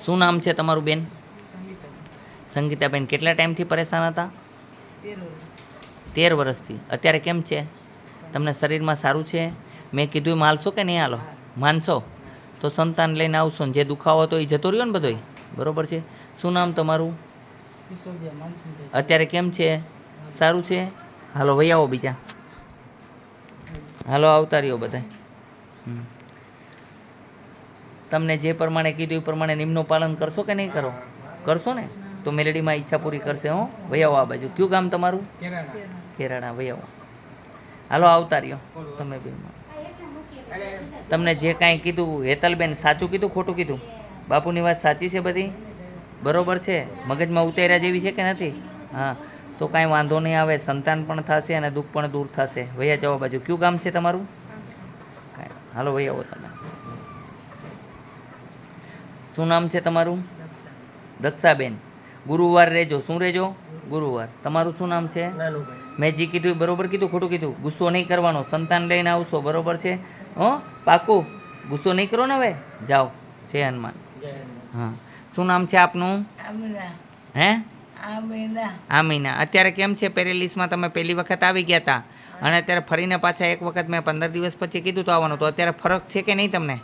શું નામ છે તમારું બેન? સંગીતાબેન. કેટલા ટાઈમથી પરેશાન હતા? 13 વર્ષથી. અત્યારે કેમ છે? તમને શરીરમાં સારું છે? મેં કીધું એમ હાલશો કે નહીં હાલો? માનશો તો સંતાન લઈને આવશો ને જે દુખાવો હતો એ જતો રહ્યો ને બધોય, બરોબર છે? શું નામ તમારું? અત્યારે કેમ છે? સારું છે? હાલો વહી આવો બીજા. હાલો આવતા રહ્યો બધા. તમને જે પ્રમાણે કીધું એ પ્રમાણે નિયમનું પાલન કરશો કે નહીં કરો? કરશો ને તો મેલેડીમાં ઈચ્છા પૂરી કરશે. હો વહી આવો આ બાજુ. કયું ગામ તમારું? કેરાણા. વહી આવો. હાલો આવતા રહ્યો તમે બે. તમને જે કાંઈ કીધું હેતલબેન સાચું કીધું ખોટું કીધું? બાપુની વાત સાચી છે બધી? બરોબર છે? મગજમાં ઉતાર્યા જેવી છે કે નથી? હા તો કાંઈ વાંધો નહીં આવે. સંતાન પણ થશે અને દુઃખ પણ દૂર થશે. વૈયા જવા બાજુ. કયું ગામ છે તમારું? હાલો વહી આવો તમે. શું નામ છે તમારું? દક્ષાબેન. ગુરુવાર રહેજો. શું રહેજો? ગુરુવાર. તમારું શું નામ છે? મેં જે કીધું એ બરોબર કીધું ખોટું કીધું? ગુસ્સો નહીં કરવાનો. સંતાન લઈને આવશો, બરોબર છે? હો પાકું? ગુસ્સો નહીં કરો ને હવે. જાઓ. જય હનુમાન. હા શું નામ છે આપનું? હે? આમીના. અત્યારે કેમ છે? પેરેલિસમાં તમે પહેલી વખત આવી ગયા હતા અને અત્યારે ફરીને પાછા એક વખત મેં 15 દિવસ પછી કીધું તો આવવાનું, તો અત્યારે ફરક છે કે નહીં તમને?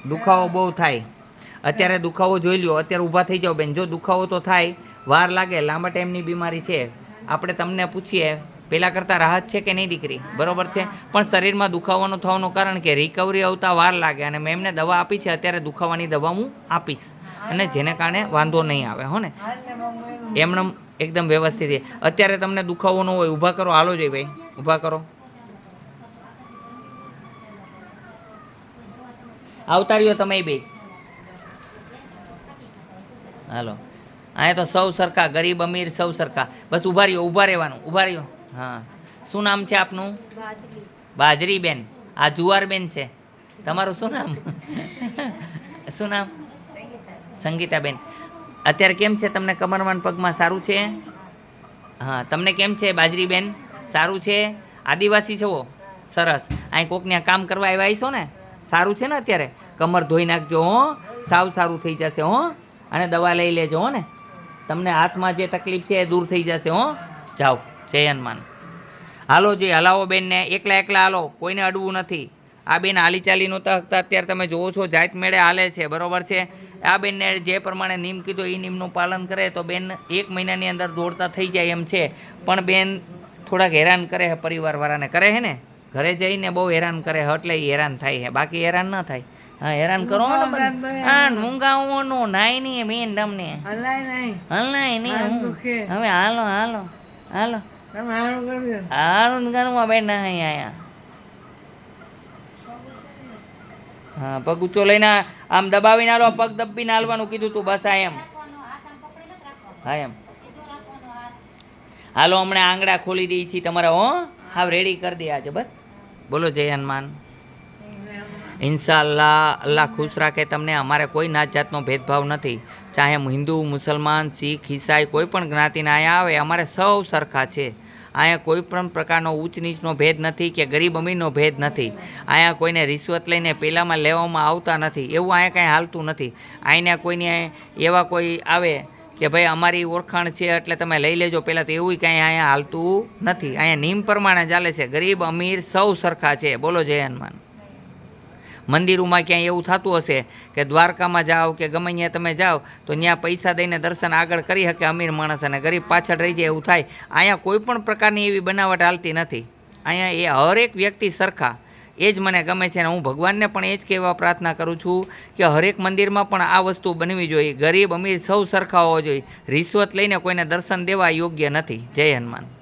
દુખાવો બહુ થાય. અત્યારે દુખાવો જોઈ લ્યો. અત્યારે ઊભા થઈ જાઓ બેન. જો દુખાવો તો થાય, વાર લાગે, લાંબા ટાઈમની બીમારી છે. આપણે તમને પૂછીએ પહેલાં કરતાં રાહત છે કે નહીં દીકરી? બરોબર છે? પણ શરીરમાં દુખાવાનું થવાનું કારણ કે રિકવરી આવતા વાર લાગે અને મેં એમને દવા આપી છે. અત્યારે દુખાવાની દવા હું આપીશ અને જેને કારણે વાંધો નહીં આવે. હો ને એમને એકદમ વ્યવસ્થિત. અત્યારે તમને દુખાવો ન હોય, ઊભા કરો. હાલો જોઈએ ભાઈ, ઊભા કરો. આવતા રહ્યો તમે બે. હાલો. અહીંયા તો સૌ સરખા, ગરીબ અમીર સૌ સરખા. બસ ઊભા રહ્યો, ઊભા રહેવાનું. ઊભા રહ્યો. હા શું નામ છે આપનું? બાજરી બેન. આ જુવાર બેન છે. તમારું શું નામ? શું નામ? સંગીતાબેન. અત્યારે કેમ છે તમને? કમરમાં પગમાં સારું છે? હા તમને કેમ છે બાજરી બેન? સારું છે? આદિવાસી છો? સરસ. અહીં કોકને કામ કરવા આવ્યા છો ને? સારું છે ને? અત્યારે કમર ધોઈ નાખજો. હો સાવ સારું થઈ જશે. હો અને દવા લઈ લેજો. હો ને તમને હાથમાં જે તકલીફ છે એ દૂર થઈ જશે. હો જાઓ. જય હનુમાન. હાલો જે હલાવો બેનને. એકલા એકલા હાલો, કોઈને અડવું નથી. આ બેન હાલી ચાલીનું તો અત્યારે તમે જોવો છો જાત મેળે હાલે છે, બરોબર છે? આ બેનને જે પ્રમાણે નિયમ કીધો એ નિયમનું પાલન કરે તો બેન 1 મહિનાની અંદર દોડતા થઈ જાય એમ છે. પણ બેન થોડાક હેરાન કરે છે પરિવારવાળાને. કરે છે ને? ઘરે જઈને બહુ હેરાન કરે છે એટલે એ હેરાન થાય છે, બાકી હેરાન ન થાય. હા હેરાન કરો ને. હા મૂંગાઓનો નાય નહીં બેન તમને. હલાય નહીં. હવે હાલો હાલો હાલો હારું ઘરમાં બેન અહીંયા. હા પગ ઊંચો લઈને આમ દબાવીને હાલો. પગ દબીને હાલવાનું કીધું તું. બસ આ એમ. હા એમ. હાલો હમણાં આંગળા ખોલી દઈ છીએ તમારા. હો હાવ રેડી કરી દે આજે. બસ બોલો જય હનુમાન. ઇન્શાઅલ્લાહ અલ્લાહ ખુશ રાખે તમને. અમારે કોઈ નાત જાતનો ભેદભાવ નથી. ચાહે હિન્દુ, મુસલમાન, શીખ, ઈસાઈ કોઈ પણ જ્ઞાતિના અહીંયા આવે, અમારે સૌ સરખા છે. અહીંયા કોઈ પણ પ્રકારનો ઊંચ નીચનો ભેદ નથી કે ગરીબ અમીરનો ભેદ નથી. અહીંયા કોઈને રિશ્વત લઈને પહેલાંમાં લેવામાં આવતા નથી. એવું અહીંયા કાંઈ હાલતું નથી. અહીંયા કોઈને એવા કોઈ આવે કે ભાઈ અમારી ઓળખાણ છે એટલે તમે લઈ લેજો પહેલાં, તો એવું કાંઈ અહીંયા હાલતું નથી. અહીંયા નિયમ પ્રમાણે ચાલે છે. ગરીબ અમીર સૌ સરખા છે. બોલો જય હનુમાન. મંદિરોમાં ક્યાંય એવું થતું હશે કે દ્વારકામાં જાઓ કે ગમે ત્યાં તમે જાઓ તો ત્યાં પૈસા દઈને દર્શન આગળ કરી શકે અમીર માણસ અને ગરીબ પાછળ રહી જાય, એવું થાય. અહીંયા કોઈ પણ પ્રકારની એવી બનાવટ હાલતી નથી. અહીંયા એ હરેક વ્યક્તિ સરખા. એ જ મને ગમે છે અને હું ભગવાનને પણ એ જ કહેવા પ્રાર્થના કરું છું કે હરેક મંદિરમાં પણ આ વસ્તુ બનવી જોઈએ. ગરીબ અમીર સૌ સરખા હોવા જોઈએ. રિશ્વત લઈને કોઈને દર્શન દેવા યોગ્ય નથી. જય હનુમાન.